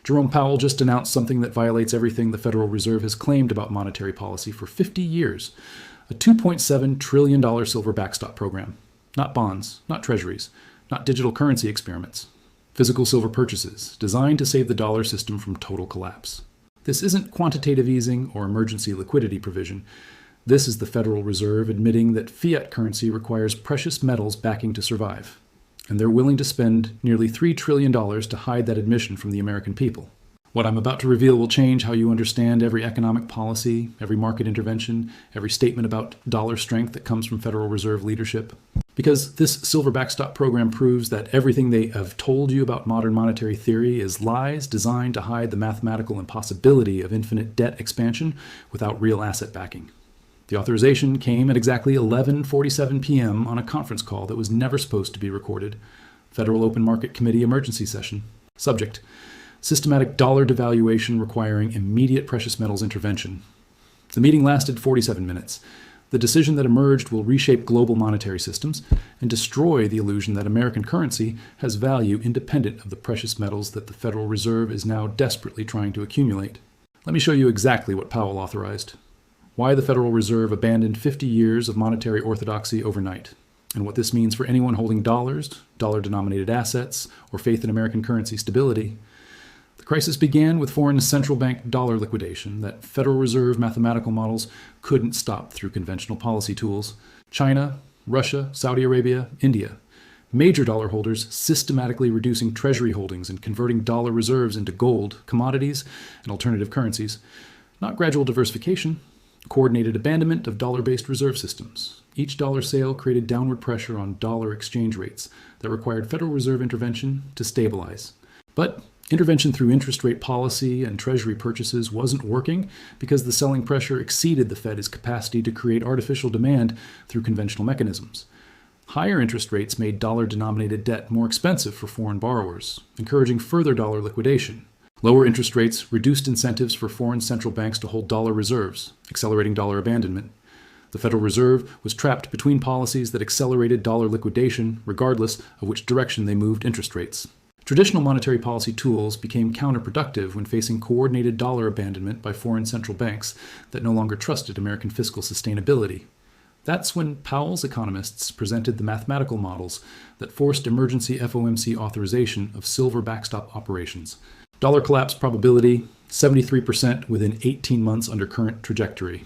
Jerome Powell just announced something that violates everything the Federal Reserve has claimed about monetary policy for 50 years. A $2.7 trillion silver backstop program. Not bonds, not treasuries, not digital currency experiments. Physical silver purchases, designed to save the dollar system from total collapse. This isn't quantitative easing or emergency liquidity provision. This is the Federal Reserve admitting that fiat currency requires precious metals backing to survive. And they're willing to spend nearly $3 trillion to hide that admission from the American people. What I'm about to reveal will change how you understand every economic policy, every market intervention, every statement about dollar strength that comes from Federal Reserve leadership. Because this silver backstop program proves that everything they have told you about modern monetary theory is lies designed to hide the mathematical impossibility of infinite debt expansion without real asset backing. The authorization came at exactly 11:47 p.m. on a conference call that was never supposed to be recorded. Federal Open Market Committee emergency session. Subject: systematic dollar devaluation requiring immediate precious metals intervention. The meeting lasted 47 minutes. The decision that emerged will reshape global monetary systems and destroy the illusion that American currency has value independent of the precious metals that the Federal Reserve is now desperately trying to accumulate. Let me show you exactly what Powell authorized. Why the Federal Reserve abandoned 50 years of monetary orthodoxy overnight, and what this means for anyone holding dollars, dollar-denominated assets, or faith in American currency stability. The crisis began with foreign central bank dollar liquidation that Federal Reserve mathematical models couldn't stop through conventional policy tools. China, Russia, Saudi Arabia, India. Major dollar holders systematically reducing treasury holdings and converting dollar reserves into gold, commodities, and alternative currencies. Not gradual diversification. Coordinated abandonment of dollar-based reserve systems. Each dollar sale created downward pressure on dollar exchange rates that required Federal Reserve intervention to stabilize. But intervention through interest rate policy and treasury purchases wasn't working because the selling pressure exceeded the Fed's capacity to create artificial demand through conventional mechanisms. Higher interest rates made dollar-denominated debt more expensive for foreign borrowers, encouraging further dollar liquidation. Lower interest rates reduced incentives for foreign central banks to hold dollar reserves, accelerating dollar abandonment. The Federal Reserve was trapped between policies that accelerated dollar liquidation regardless of which direction they moved interest rates. Traditional monetary policy tools became counterproductive when facing coordinated dollar abandonment by foreign central banks that no longer trusted American fiscal sustainability. That's when Powell's economists presented the mathematical models that forced emergency FOMC authorization of silver backstop operations. Dollar collapse probability, 73% within 18 months under current trajectory.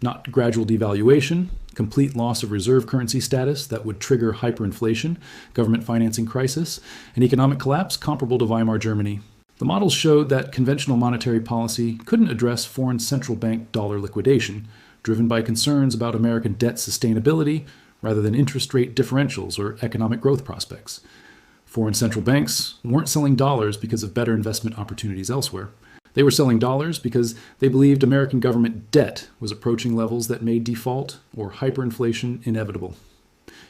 Not gradual devaluation, complete loss of reserve currency status that would trigger hyperinflation, government financing crisis, and economic collapse comparable to Weimar Germany. The models showed that conventional monetary policy couldn't address foreign central bank dollar liquidation, driven by concerns about American debt sustainability rather than interest rate differentials or economic growth prospects. Foreign central banks weren't selling dollars because of better investment opportunities elsewhere. They were selling dollars because they believed American government debt was approaching levels that made default or hyperinflation inevitable.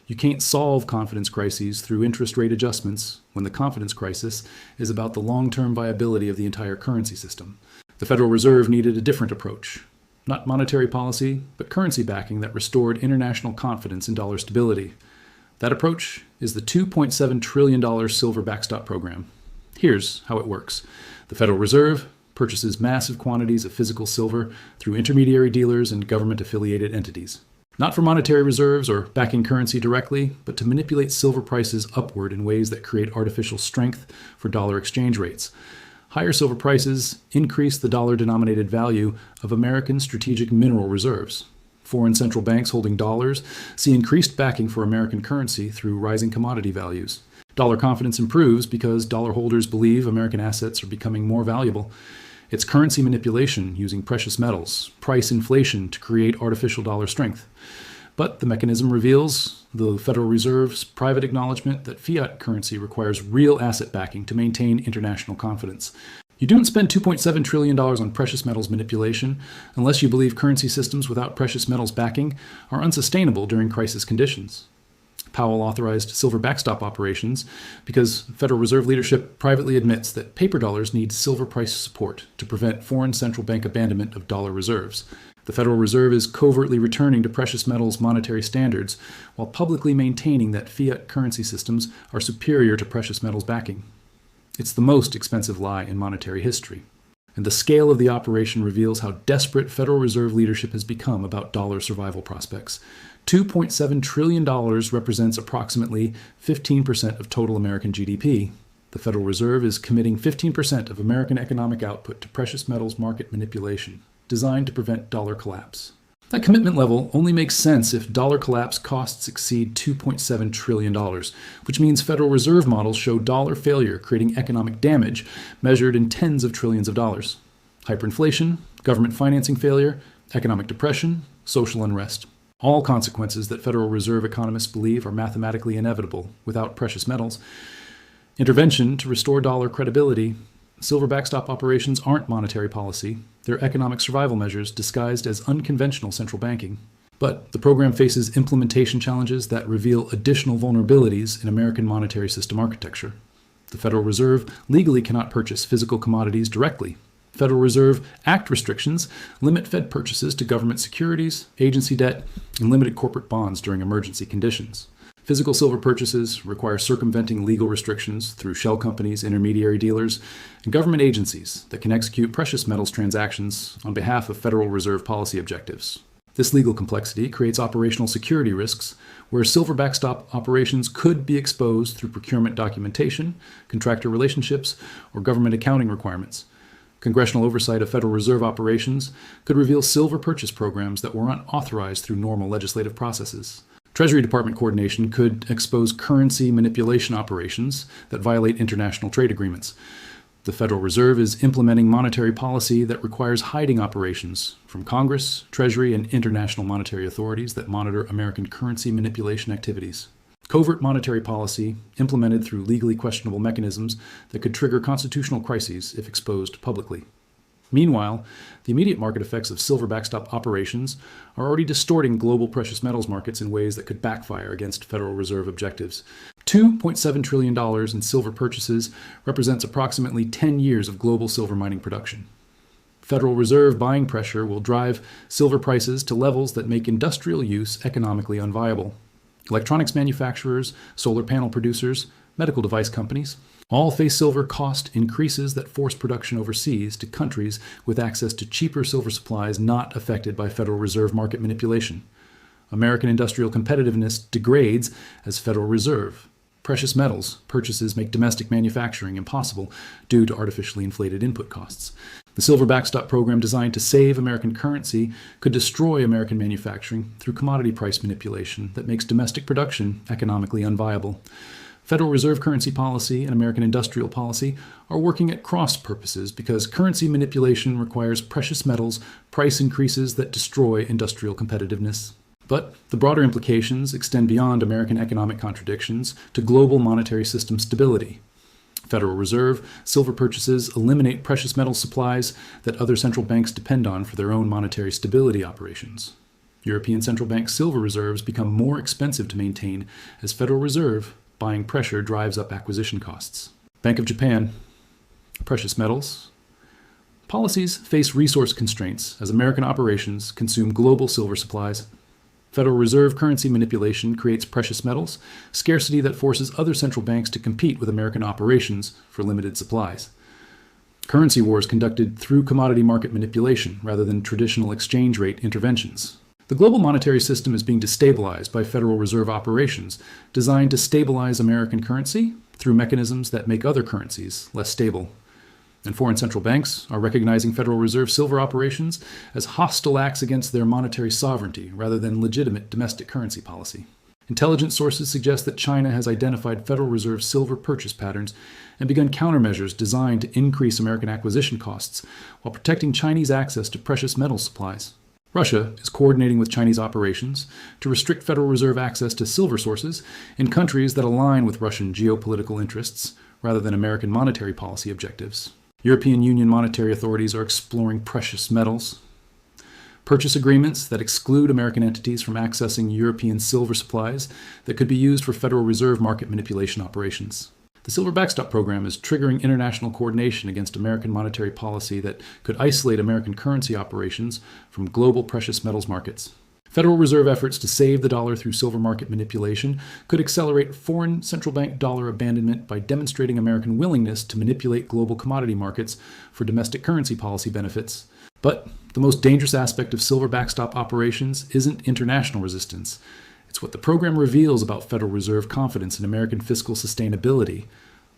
You can't solve confidence crises through interest rate adjustments when the confidence crisis is about the long-term viability of the entire currency system. The Federal Reserve needed a different approach. Not monetary policy, but currency backing that restored international confidence in dollar stability. That approach is the $2.7 trillion silver backstop program. Here's how it works. The Federal Reserve purchases massive quantities of physical silver through intermediary dealers and government-affiliated entities. Not for monetary reserves or backing currency directly, but to manipulate silver prices upward in ways that create artificial strength for dollar exchange rates. Higher silver prices increase the dollar-denominated value of American strategic mineral reserves. Foreign central banks holding dollars see increased backing for American currency through rising commodity values. Dollar confidence improves because dollar holders believe American assets are becoming more valuable. It's currency manipulation using precious metals, price inflation to create artificial dollar strength. But the mechanism reveals the Federal Reserve's private acknowledgement that fiat currency requires real asset backing to maintain international confidence. You don't spend $2.7 trillion on precious metals manipulation unless you believe currency systems without precious metals backing are unsustainable during crisis conditions. Powell authorized silver backstop operations because Federal Reserve leadership privately admits that paper dollars need silver price support to prevent foreign central bank abandonment of dollar reserves. The Federal Reserve is covertly returning to precious metals monetary standards while publicly maintaining that fiat currency systems are superior to precious metals backing. It's the most expensive lie in monetary history. And the scale of the operation reveals how desperate Federal Reserve leadership has become about dollar survival prospects. $2.7 trillion represents approximately 15% of total American GDP. The Federal Reserve is committing 15% of American economic output to precious metals market manipulation, designed to prevent dollar collapse. That commitment level only makes sense if dollar collapse costs exceed $2.7 trillion, which means Federal Reserve models show dollar failure creating economic damage measured in tens of trillions of dollars. Hyperinflation, government financing failure, economic depression, social unrest. All consequences that Federal Reserve economists believe are mathematically inevitable without precious metals. Intervention to restore dollar credibility. Silver backstop operations aren't monetary policy. They're economic survival measures disguised as unconventional central banking. But the program faces implementation challenges that reveal additional vulnerabilities in American monetary system architecture. The Federal Reserve legally cannot purchase physical commodities directly. Federal Reserve Act restrictions limit Fed purchases to government securities, agency debt, and limited corporate bonds during emergency conditions. Physical silver purchases require circumventing legal restrictions through shell companies, intermediary dealers, and government agencies that can execute precious metals transactions on behalf of Federal Reserve policy objectives. This legal complexity creates operational security risks where silver backstop operations could be exposed through procurement documentation, contractor relationships, or government accounting requirements. Congressional oversight of Federal Reserve operations could reveal silver purchase programs that were not authorized through normal legislative processes. Treasury Department coordination could expose currency manipulation operations that violate international trade agreements. The Federal Reserve is implementing monetary policy that requires hiding operations from Congress, Treasury, and international monetary authorities that monitor American currency manipulation activities. Covert monetary policy implemented through legally questionable mechanisms that could trigger constitutional crises if exposed publicly. Meanwhile, the immediate market effects of silver backstop operations are already distorting global precious metals markets in ways that could backfire against Federal Reserve objectives. $2.7 trillion in silver purchases represents approximately 10 years of global silver mining production. Federal Reserve buying pressure will drive silver prices to levels that make industrial use economically unviable. Electronics manufacturers, solar panel producers, medical device companies all face silver cost increases that force production overseas to countries with access to cheaper silver supplies not affected by Federal Reserve market manipulation. American industrial competitiveness degrades as Federal Reserve. Precious metals purchases make domestic manufacturing impossible due to artificially inflated input costs. The silver backstop program designed to save American currency could destroy American manufacturing through commodity price manipulation that makes domestic production economically unviable. Federal Reserve currency policy and American industrial policy are working at cross purposes because currency manipulation requires precious metals price increases that destroy industrial competitiveness. But the broader implications extend beyond American economic contradictions to global monetary system stability. Federal Reserve silver purchases eliminate precious metal supplies that other central banks depend on for their own monetary stability operations. European central bank silver reserves become more expensive to maintain as Federal Reserve buying pressure drives up acquisition costs. Bank of Japan, precious metals. Policies face resource constraints as American operations consume global silver supplies. Federal Reserve currency manipulation creates precious metals, scarcity that forces other central banks to compete with American operations for limited supplies. Currency wars conducted through commodity market manipulation rather than traditional exchange rate interventions. The global monetary system is being destabilized by Federal Reserve operations designed to stabilize American currency through mechanisms that make other currencies less stable. And foreign central banks are recognizing Federal Reserve silver operations as hostile acts against their monetary sovereignty rather than legitimate domestic currency policy. Intelligence sources suggest that China has identified Federal Reserve silver purchase patterns and begun countermeasures designed to increase American acquisition costs while protecting Chinese access to precious metal supplies. Russia is coordinating with Chinese operations to restrict Federal Reserve access to silver sources in countries that align with Russian geopolitical interests rather than American monetary policy objectives. European Union monetary authorities are exploring precious metals. Purchase agreements that exclude American entities from accessing European silver supplies that could be used for Federal Reserve market manipulation operations. The Silver Backstop program is triggering international coordination against American monetary policy that could isolate American currency operations from global precious metals markets. Federal Reserve efforts to save the dollar through silver market manipulation could accelerate foreign central bank dollar abandonment by demonstrating American willingness to manipulate global commodity markets for domestic currency policy benefits. But the most dangerous aspect of silver backstop operations isn't international resistance. It's what the program reveals about Federal Reserve confidence in American fiscal sustainability.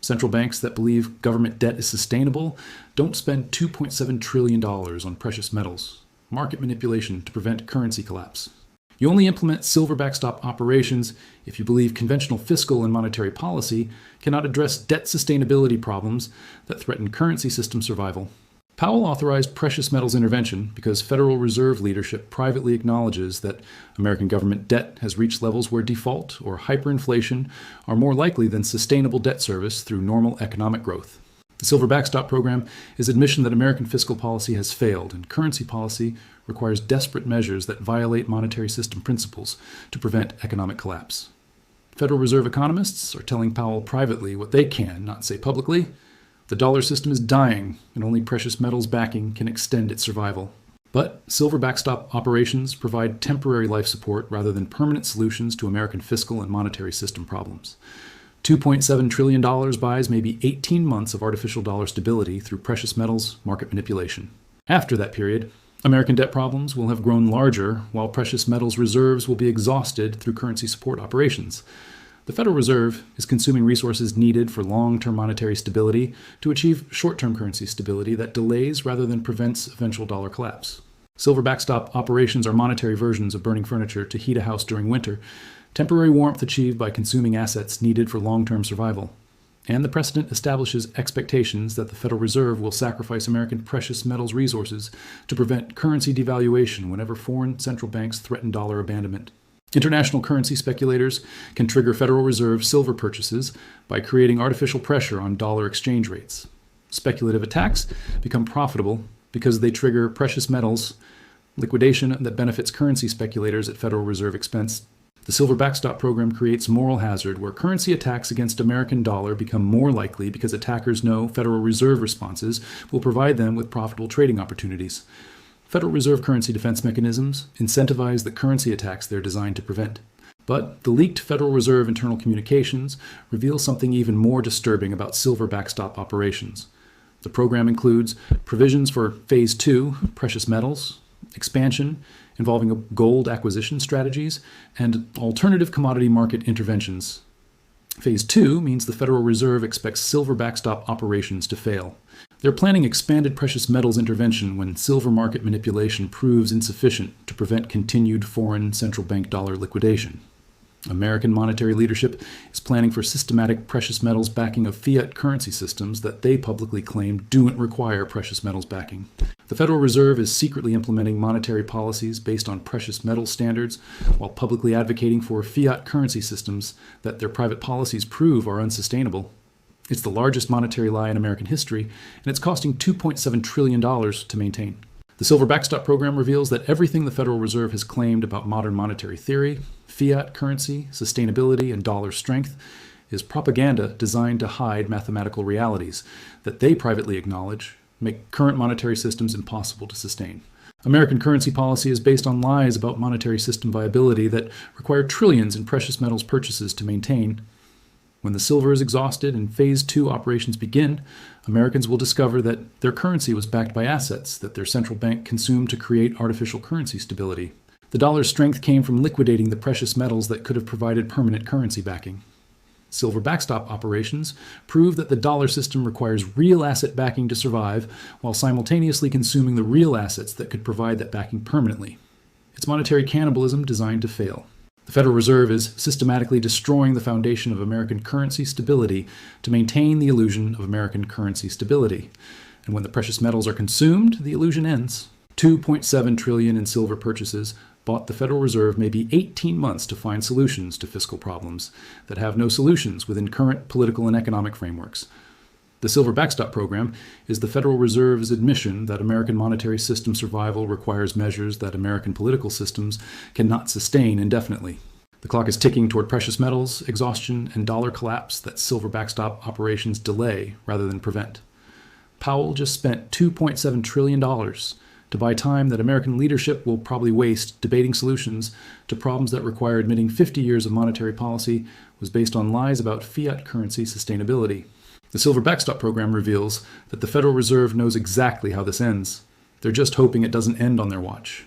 Central banks that believe government debt is sustainable don't spend $2.7 trillion on precious metals, market manipulation to prevent currency collapse. You only implement silver backstop operations if you believe conventional fiscal and monetary policy cannot address debt sustainability problems that threaten currency system survival. Powell authorized precious metals intervention because Federal Reserve leadership privately acknowledges that American government debt has reached levels where default or hyperinflation are more likely than sustainable debt service through normal economic growth. The Silver Backstop program is admission that American fiscal policy has failed, and currency policy requires desperate measures that violate monetary system principles to prevent economic collapse. Federal Reserve economists are telling Powell privately what they can not say publicly. The dollar system is dying, and only precious metals backing can extend its survival. But silver backstop operations provide temporary life support rather than permanent solutions to American fiscal and monetary system problems. $2.7 trillion buys maybe 18 months of artificial dollar stability through precious metals market manipulation. After that period, American debt problems will have grown larger, while precious metals reserves will be exhausted through currency support operations. The Federal Reserve is consuming resources needed for long-term monetary stability to achieve short-term currency stability that delays rather than prevents eventual dollar collapse. Silver backstop operations are monetary versions of burning furniture to heat a house during winter, temporary warmth achieved by consuming assets needed for long-term survival. And the precedent establishes expectations that the Federal Reserve will sacrifice American precious metals resources to prevent currency devaluation whenever foreign central banks threaten dollar abandonment. International currency speculators can trigger Federal Reserve silver purchases by creating artificial pressure on dollar exchange rates. Speculative attacks become profitable because they trigger precious metals liquidation that benefits currency speculators at Federal Reserve expense. The silver backstop program creates moral hazard where currency attacks against American dollar become more likely because attackers know Federal Reserve responses will provide them with profitable trading opportunities. Federal Reserve currency defense mechanisms incentivize the currency attacks they're designed to prevent. But the leaked Federal Reserve internal communications reveal something even more disturbing about silver backstop operations. The program includes provisions for Phase 2, precious metals, expansion involving gold acquisition strategies, and alternative commodity market interventions. Phase 2 means the Federal Reserve expects silver backstop operations to fail. They're planning expanded precious metals intervention when silver market manipulation proves insufficient to prevent continued foreign central bank dollar liquidation. American monetary leadership is planning for systematic precious metals backing of fiat currency systems that they publicly claim don't require precious metals backing. The Federal Reserve is secretly implementing monetary policies based on precious metal standards while publicly advocating for fiat currency systems that their private policies prove are unsustainable. It's the largest monetary lie in American history, and it's costing $2.7 trillion to maintain. The Silver Backstop program reveals that everything the Federal Reserve has claimed about modern monetary theory, fiat currency, sustainability, and dollar strength is propaganda designed to hide mathematical realities that they privately acknowledge make current monetary systems impossible to sustain. American currency policy is based on lies about monetary system viability that require trillions in precious metals purchases to maintain. When the silver is exhausted and Phase 2 operations begin, Americans will discover that their currency was backed by assets that their central bank consumed to create artificial currency stability. The dollar's strength came from liquidating the precious metals that could have provided permanent currency backing. Silver backstop operations prove that the dollar system requires real asset backing to survive while simultaneously consuming the real assets that could provide that backing permanently. It's monetary cannibalism designed to fail. The Federal Reserve is systematically destroying the foundation of American currency stability to maintain the illusion of American currency stability. And when the precious metals are consumed, the illusion ends. $2.7 trillion in silver purchases bought the Federal Reserve maybe 18 months to find solutions to fiscal problems that have no solutions within current political and economic frameworks. The Silver Backstop program is the Federal Reserve's admission that American monetary system survival requires measures that American political systems cannot sustain indefinitely. The clock is ticking toward precious metals, exhaustion, and dollar collapse that silver backstop operations delay rather than prevent. Powell just spent $2.7 trillion to buy time that American leadership will probably waste debating solutions to problems that require admitting 50 years of monetary policy was based on lies about fiat currency sustainability. The Silver Backstop program reveals that the Federal Reserve knows exactly how this ends. They're just hoping it doesn't end on their watch.